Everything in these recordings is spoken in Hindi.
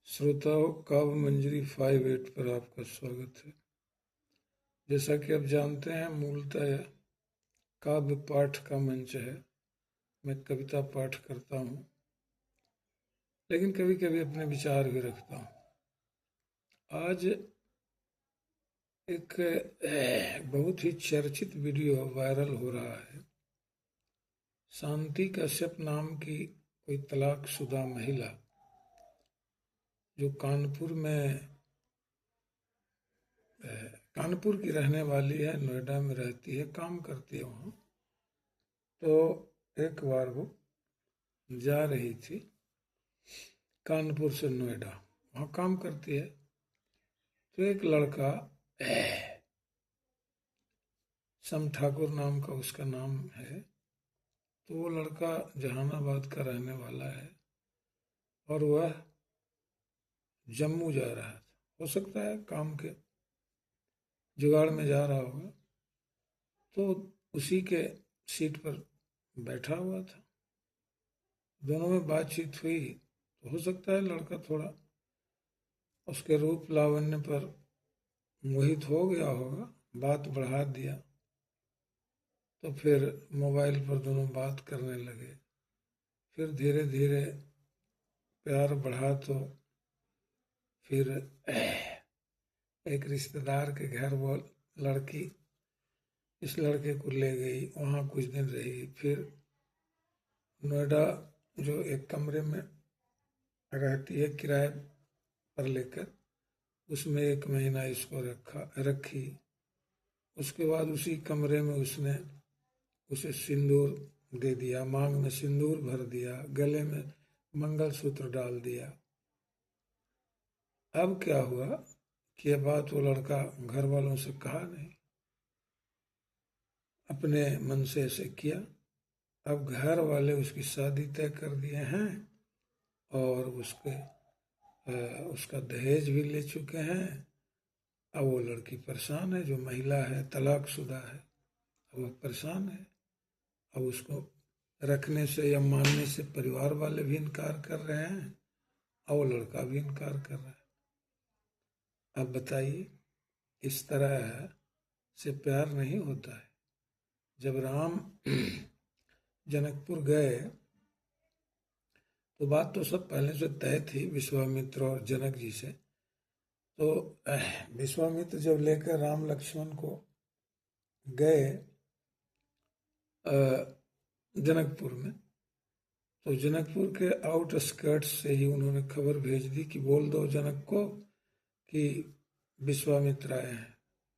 श्रोताओं, काव्य मंजरी 58 पर आपका स्वागत है। जैसा कि आप जानते हैं, मूलतः यह काव्य पाठ का मंच है। मैं कविता पाठ करता हूँ, लेकिन कभी कभी अपने विचार भी रखता हूँ। आज एक बहुत ही चर्चित वीडियो वायरल हो रहा है। शांति कश्यप नाम की कोई तलाकशुदा महिला जो कानपुर की रहने वाली है, नोएडा में रहती है, काम करती है वहाँ। तो एक बार वो जा रही थी कानपुर से नोएडा, वहाँ काम करती है। तो एक लड़का, सम ठाकुर नाम का उसका नाम है, तो वो लड़का जहानाबाद का रहने वाला है और वह जम्मू जा रहा था। हो सकता है काम के जुगाड़ में जा रहा होगा। तो उसी के सीट पर बैठा हुआ था, दोनों में बातचीत हुई। तो हो सकता है लड़का थोड़ा उसके रूप लावण्य पर मोहित हो गया होगा, बात बढ़ा दिया। तो फिर मोबाइल पर दोनों बात करने लगे। फिर धीरे धीरे प्यार बढ़ा तो फिर एक रिश्तेदार के घर वो लड़की इस लड़के को ले गई, वहाँ कुछ दिन रही। फिर नोएडा जो एक कमरे में रहती है किराए पर लेकर, उसमें 1 महीना इसको रखी। उसके बाद उसी कमरे में उसने उसे सिंदूर दे दिया, मांग में सिंदूर भर दिया, गले में मंगलसूत्र डाल दिया। अब क्या हुआ कि यह बात वो लड़का घर वालों से कहा नहीं, अपने मन से ऐसे किया। अब घर वाले उसकी शादी तय कर दिए हैं और उसका दहेज भी ले चुके हैं। अब वो लड़की परेशान है, जो महिला है, तलाकशुदा है, अब वो परेशान है। अब उसको रखने से या मानने से परिवार वाले भी इनकार कर रहे हैं और वो लड़का भी इनकार कर रहा है। अब बताइए, इस तरह से प्यार नहीं होता है। जब राम जनकपुर गए तो बात तो सब पहले से तय थी विश्वामित्र और जनक जी से। तो विश्वामित्र जब लेकर राम लक्ष्मण को गए जनकपुर में, तो जनकपुर के आउटस्कर्ट्स से ही उन्होंने खबर भेज दी कि बोल दो जनक को कि विश्वामित्र आए हैं।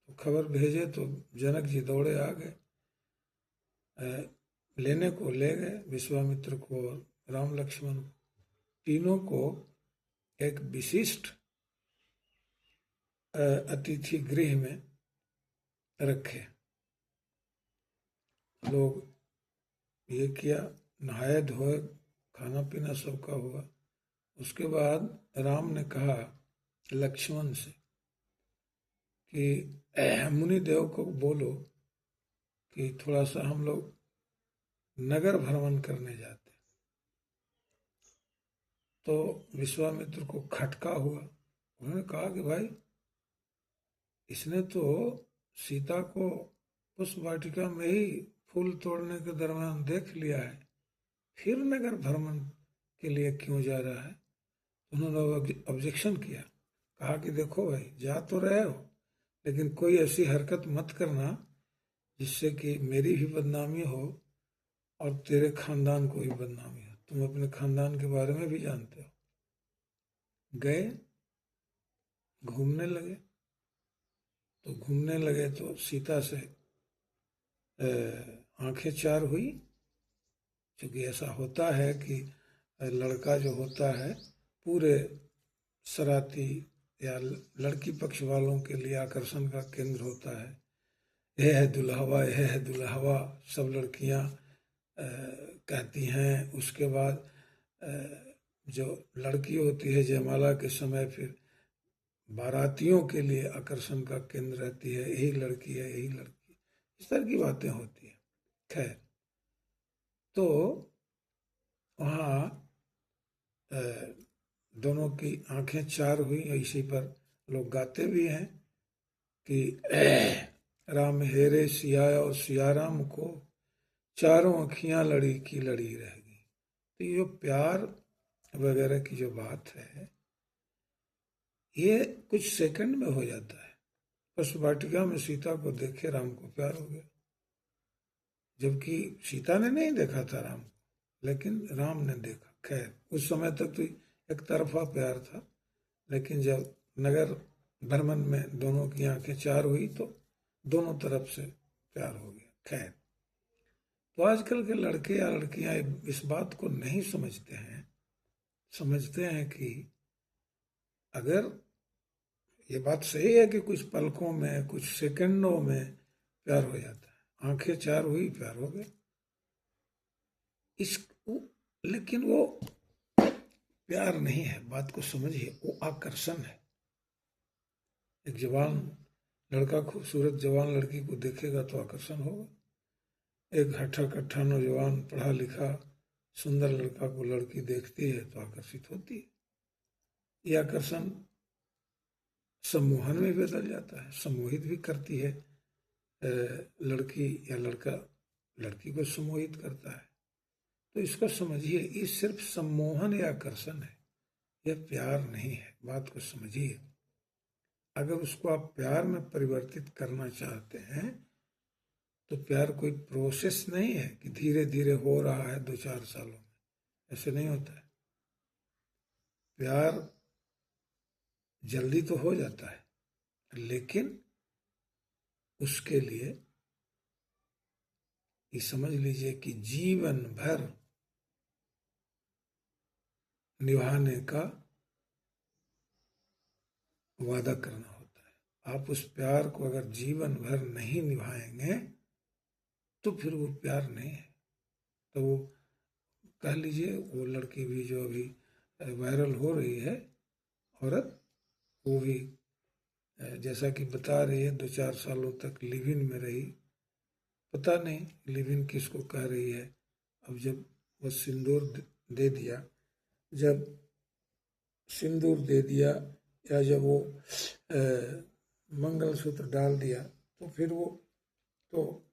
तो खबर भेजे तो जनक जी दौड़े आ गए, लेने को ले गए विश्वामित्र को और राम लक्ष्मण को। तीनों को एक विशिष्ट अतिथि गृह में रखे। लोग ये किया, नहाए धोए, खाना पीना सबका हुआ। उसके बाद राम ने कहा लक्ष्मण से कि मुनि देव को बोलो कि थोड़ा सा हम लोग नगर भ्रमण करने जाते। तो विश्वामित्र को खटका हुआ। उन्होंने कहा कि भाई, इसने तो सीता को पुष्प वाटिका में ही फूल तोड़ने के दरमियान देख लिया है, फिर नगर भ्रमण के लिए क्यों जा रहा है। उन्होंने ऑब्जेक्शन किया, कहा कि देखो भाई, जा तो रहे हो, लेकिन कोई ऐसी हरकत मत करना जिससे कि मेरी भी बदनामी हो और तेरे खानदान को भी बदनामी हो। तुम अपने खानदान के बारे में भी जानते हो। गए, घूमने लगे। तो घूमने लगे तो सीता से आंखें चार हुई। क्योंकि ऐसा होता है कि लड़का जो होता है पूरे सराती या लड़की पक्ष वालों के लिए आकर्षण का केंद्र होता है। यह है दुल्हवा, यह है दुल्हवा, सब लड़कियां कहती हैं। उसके बाद जो लड़की होती है जयमाला के समय फिर बारातियों के लिए आकर्षण का केंद्र रहती है, यही लड़की है, यही लड़की। इस तरह की बातें होती है। खैर, तो वहाँ दोनों की आंखें चार हुई। इसी पर लोग गाते भी हैं कि राम हेरे सिया और सिया राम को, चारों अखियां लड़ी की लड़ी रहेगी। तो ये जो प्यार वगैरह की जो बात है, ये कुछ सेकंड में हो जाता है। बस वाटिका में सीता को देखे राम को प्यार हो गया, जबकि सीता ने नहीं देखा था राम को, लेकिन राम ने देखा। खैर, उस समय तक तो एक तरफा प्यार था, लेकिन जब नगर भ्रमण में दोनों की आंखें चार हुई तो दोनों तरफ से प्यार हो गया। खैर, तो आजकल के लड़के या लड़कियां इस बात को नहीं समझते हैं। समझते हैं कि अगर ये बात सही है कि कुछ पलकों में, कुछ सेकंडों में प्यार हो जाता है, आंखें चार हुई प्यार हो गया, इस लेकिन वो प्यार नहीं है। बात को समझिए, वो आकर्षण है। एक जवान लड़का खूबसूरत जवान लड़की को देखेगा तो आकर्षण होगा। एक हट्ठा कट्ठा नौजवान पढ़ा लिखा सुंदर लड़का को लड़की देखती है तो आकर्षित होती है। ये आकर्षण सम्मोहन में बदल जाता है, सम्मोहित भी करती है। लड़की या लड़का लड़की को सम्मोहित करता है। तो इसको समझिए, ये सिर्फ सम्मोहन या आकर्षण है, यह प्यार नहीं है। बात को समझिए। अगर उसको आप प्यार में परिवर्तित करना चाहते हैं तो प्यार कोई प्रोसेस नहीं है कि धीरे धीरे हो रहा है 2-4 सालों में। ऐसे नहीं होता है। प्यार जल्दी तो हो जाता है, लेकिन उसके लिए ये समझ लीजिए कि जीवन भर निभाने का वादा करना होता है। आप उस प्यार को अगर जीवन भर नहीं निभाएंगे तो फिर वो प्यार नहीं है। तो वो कह लीजिए, वो लड़की भी जो अभी वायरल हो रही है, औरत, वो भी जैसा कि बता रही है 2-4 सालों तक लिव इन में रही। पता नहीं लिव इन किसको कह रही है। अब जब वो सिंदूर दे दिया, जब सिंदूर दे दिया या जब वो मंगलसूत्र डाल दिया तो फिर वो तो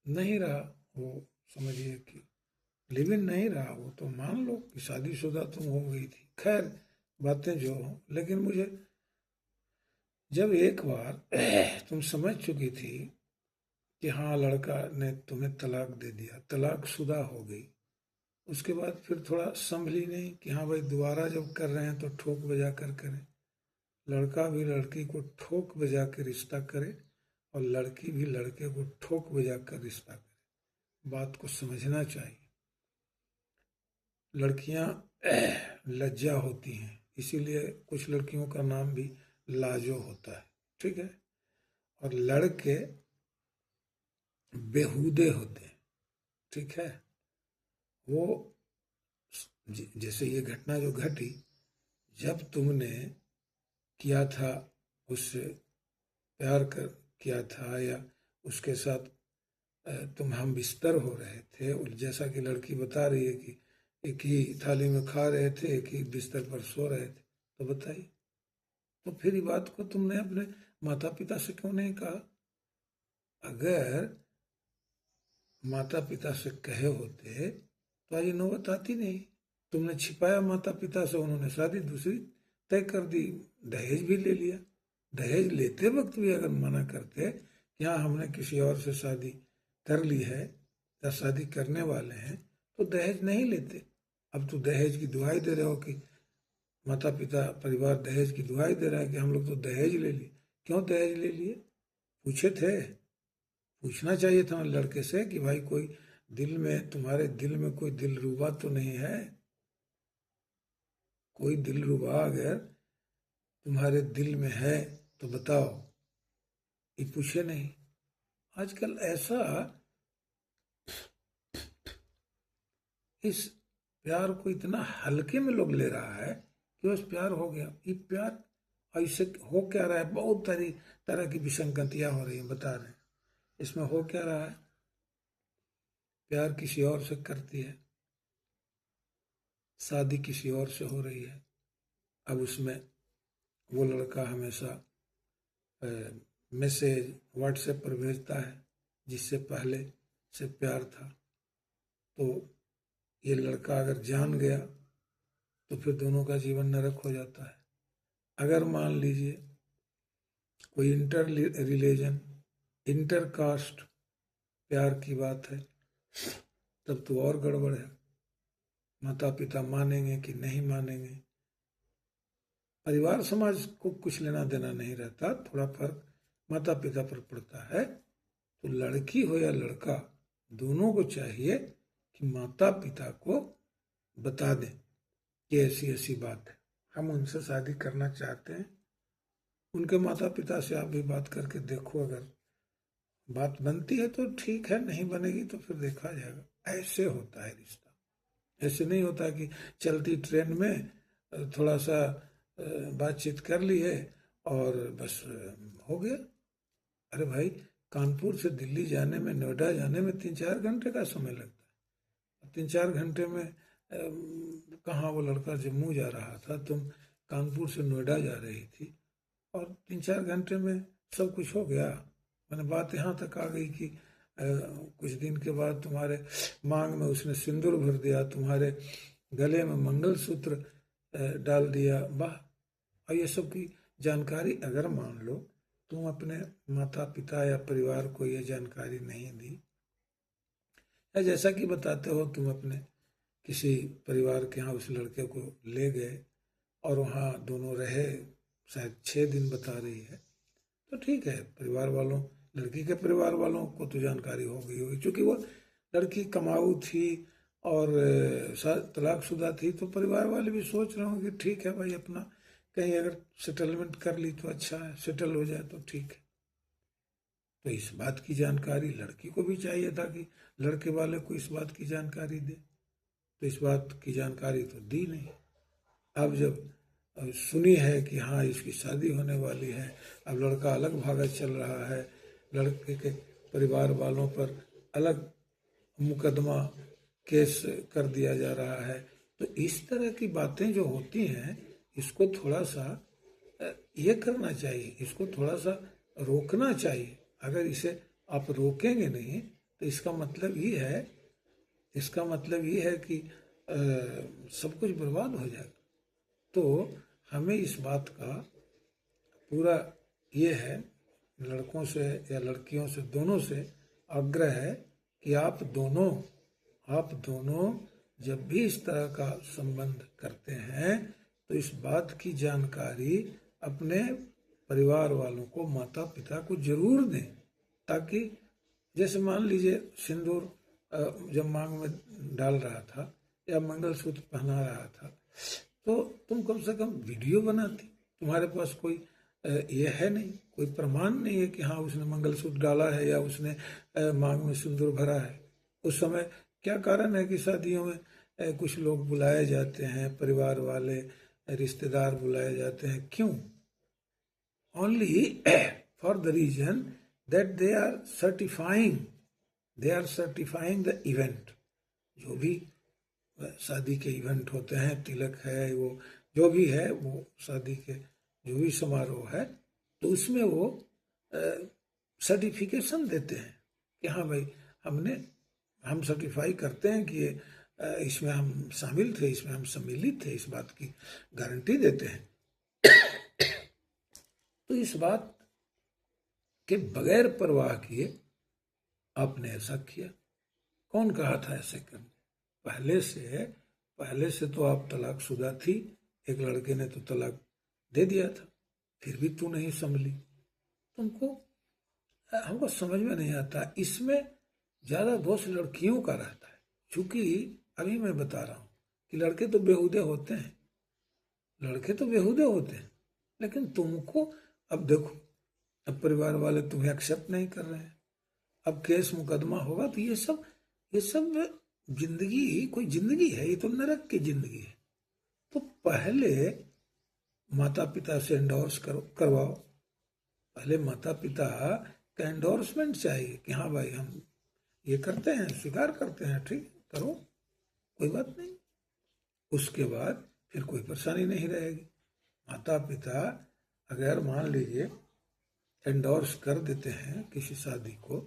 नहीं रहा। वो समझिए कि लिव इन नहीं रहा। वो तो मान लो कि शादीशुदा तुम हो गई थी। खैर, बातें जो हो, लेकिन मुझे जब एक बार तुम समझ चुकी थी कि हाँ लड़का ने तुम्हें तलाक दे दिया, तलाक शुदा हो गई, उसके बाद फिर थोड़ा संभली नहीं कि हाँ भाई दोबारा जब कर रहे हैं तो ठोक बजा कर करें। लड़का भी लड़की को ठोक बजा के रिश्ता करे और लड़की भी लड़के को ठोक बजा कर रिश्ता करे। बात को समझना चाहिए। लड़कियां लज्जा होती हैं, इसीलिए कुछ लड़कियों का नाम भी लाजो होता है, ठीक है। और लड़के बेहूदे होते हैं, ठीक है। वो जैसे ये घटना जो घटी, जब तुमने किया था, उससे प्यार कर किया था या उसके साथ तुम हम बिस्तर हो रहे थे, और जैसा कि लड़की बता रही है कि एक ही थाली में खा रहे थे, एक ही बिस्तर पर सो रहे थे, तो बताइए, तो फिर ये बात को तुमने अपने माता पिता से क्यों नहीं कहा? अगर माता पिता से कहे होते तो आज ये नौबत आती नहीं। तुमने छिपाया माता पिता से, उन्होंने शादी दूसरी तय कर दी, दहेज भी ले लिया। दहेज लेते वक्त भी अगर मना करते कि हाँ हमने किसी और से शादी कर ली है या शादी करने वाले हैं, तो दहेज नहीं लेते। अब तो दहेज की दुहाई दे रहे हो कि माता पिता परिवार दहेज की दुहाई दे रहा है कि हम लोग तो दहेज ले लिए। क्यों दहेज ले लिए? पूछे थे? पूछना चाहिए था लड़के से कि भाई कोई दिल में, तुम्हारे दिल में कोई दिलरुबा तो नहीं है? कोई दिलरुबा अगर तुम्हारे दिल में है तो बताओ। ये पूछे नहीं। आजकल ऐसा, इस प्यार को इतना हल्के में लोग ले रहा है कि बस प्यार हो गया। ये प्यार ऐसे हो क्या रहा है? बहुत तरह की विसंगतियां हो रही हैं, बता रहे हैं। इसमें हो क्या रहा है? प्यार किसी और से करती है, शादी किसी और से हो रही है, अब उसमें वो लड़का हमेशा मैसेज व्हाट्सएप पर भेजता है, जिससे पहले से प्यार था। तो ये लड़का अगर जान गया तो फिर दोनों का जीवन नरक हो जाता है। अगर मान लीजिए कोई इंटर रिलीजन, इंटर कास्ट प्यार की बात है, तब तो और गड़बड़ है। माता पिता मानेंगे कि नहीं मानेंगे, परिवार समाज को कुछ लेना देना नहीं रहता, थोड़ा फर्क माता पिता पर पड़ता है। तो लड़की हो या लड़का, दोनों को चाहिए कि माता पिता को बता दें कि ऐसी ऐसी बात है, हम उनसे शादी करना चाहते हैं। उनके माता पिता से आप भी बात करके देखो, अगर बात बनती है तो ठीक है, नहीं बनेगी तो फिर देखा जाएगा। ऐसे होता है रिश्ता। ऐसे नहीं होता कि चलती ट्रेन में थोड़ा सा बातचीत कर ली है और बस हो गया। अरे भाई, कानपुर से दिल्ली जाने में, नोएडा जाने में 3-4 घंटे का समय लगता है। 3-4 घंटे में कहाँ वो लड़का जम्मू जा रहा था, तुम कानपुर से नोएडा जा रही थी, और 3-4 घंटे में सब कुछ हो गया। मैंने बात यहाँ तक आ गई कि कुछ दिन के बाद तुम्हारे मांग में उसने सिंदूर भर दिया, तुम्हारे गले में मंगलसूत्र डाल दिया। वाह! और ये सब की जानकारी अगर मान लो तुम अपने माता पिता या परिवार को ये जानकारी नहीं दी, या जैसा कि बताते हो तुम अपने किसी परिवार के यहाँ उस लड़के को ले गए और वहाँ दोनों रहे, शायद 6 दिन बता रही है, तो ठीक है, परिवार वालों, लड़की के परिवार वालों को तो जानकारी हो गई होगी। क्योंकि वो लड़की कमाऊ थी और तलाकशुदा थी, तो परिवार वाले भी सोच रहे होंगे कि ठीक है भाई, अपना कहीं अगर सेटलमेंट कर ली तो अच्छा है, सेटल हो जाए तो ठीक है। तो इस बात की जानकारी लड़की को भी चाहिए था कि लड़के वाले को इस बात की जानकारी दे, तो इस बात की जानकारी तो दी नहीं। अब जब सुनी है कि हाँ इसकी शादी होने वाली है, अब लड़का अलग भागा चल रहा है, लड़के के परिवार वालों पर अलग मुकदमा केस कर दिया जा रहा है। तो इस तरह की बातें जो होती हैं, इसको थोड़ा सा ये करना चाहिए, इसको थोड़ा सा रोकना चाहिए। अगर इसे आप रोकेंगे नहीं तो इसका मतलब ये है, इसका मतलब ये है कि सब कुछ बर्बाद हो जाएगा। तो हमें इस बात का पूरा ये है, लड़कों से या लड़कियों से, दोनों से आग्रह है कि आप दोनों जब भी इस तरह का संबंध करते हैं तो इस बात की जानकारी अपने परिवार वालों को, माता पिता को जरूर दें, ताकि जैसे मान लीजिए सिंदूर जब मांग में डाल रहा था या मंगलसूत्र पहना रहा था, तो तुम कम से कम वीडियो बनाती। तुम्हारे पास कोई ये है नहीं, कोई प्रमाण नहीं है कि हाँ उसने मंगलसूत्र डाला है या उसने मांग में सिंदूर भरा है। उस समय क्या कारण है कि शादियों में कुछ लोग बुलाए जाते हैं, परिवार वाले, रिश्तेदार बुलाए जाते हैं, क्यों? Only for the reason that they are certifying the event. जो भी शादी के इवेंट होते हैं, तिलक है, वो जो भी है, वो शादी के जो भी समारोह है, तो उसमें वो सर्टिफिकेशन देते हैं कि हाँ भाई, हम सर्टिफाई करते हैं कि इसमें हम शामिल थे, इसमें हम सम्मिलित थे, इस बात की गारंटी देते हैं। तो इस बात के बगैर परवाह किए आपने ऐसा किया। कौन कहा था ऐसे करने? पहले से तो आप तलाकशुदा थी, एक लड़के ने तो तलाक दे दिया था, फिर भी तू नहीं संभली। हमको समझ में नहीं आता, इसमें ज्यादा दोष लड़कियों का रहता है। क्योंकि अभी मैं बता रहा हूँ कि लड़के तो बेहुदे होते हैं, लेकिन तुमको, अब देखो, अब परिवार वाले तुम्हें एक्सेप्ट नहीं कर रहे हैं, अब केस मुकदमा होगा, तो ये सब जिंदगी, कोई जिंदगी है? ये तो नरक की जिंदगी है। तो पहले माता पिता से एंडोर्स करवाओ, पहले माता पिता का एंडोर्समेंट चाहिए कि हाँ भाई, हम ये करते हैं, स्वीकार करते हैं, ठीक करो, कोई बात नहीं। उसके बाद फिर कोई परेशानी नहीं रहेगी। माता पिता अगर मान लीजिए एंडोर्स कर देते हैं किसी शादी को,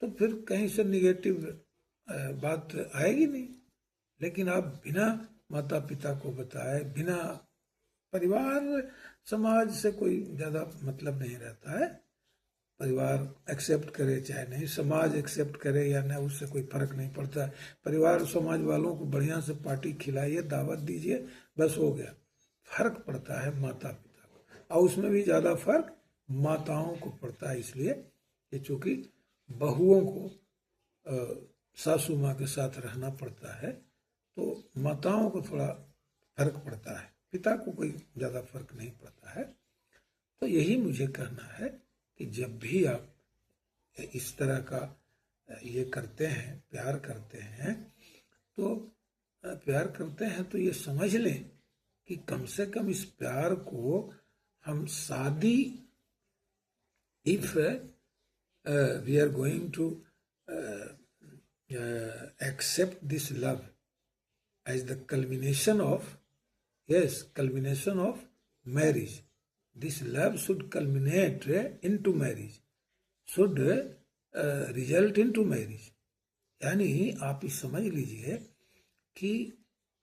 तो फिर कहीं से निगेटिव बात आएगी नहीं। लेकिन आप बिना माता पिता को बताए, बिना परिवार समाज से कोई ज़्यादा मतलब नहीं रहता है। परिवार एक्सेप्ट करे चाहे नहीं, समाज एक्सेप्ट करे या ना, उससे कोई फर्क नहीं पड़ता है। परिवार समाज वालों को बढ़िया से पार्टी खिलाइए, दावत दीजिए, बस हो गया। फर्क पड़ता है माता पिता को, और उसमें भी ज़्यादा फर्क माताओं को पड़ता है। इसलिए ये चूँकि बहुओं को सासू माँ के साथ रहना पड़ता है, तो माताओं को थोड़ा फर्क पड़ता है, पिता को कोई ज़्यादा फर्क नहीं पड़ता है। तो यही मुझे कहना है कि जब भी आप इस तरह का ये करते हैं, प्यार करते हैं, तो ये समझ लें कि कम से कम इस प्यार को हम शादी, if we are going to accept this love as the culmination of marriage. This love should culminate into marriage, should result into marriage. यानी आप इस समझ लीजिए कि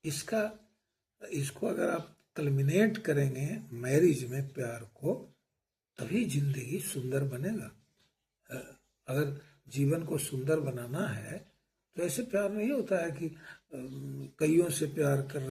इसको अगर आप कल्मिनेट करेंगे मैरिज में प्यार को, तभी जिंदगी सुंदर बनेगा। अगर जीवन को सुंदर बनाना है तो ऐसे प्यार नहीं होता है कि कईयों से प्यार कर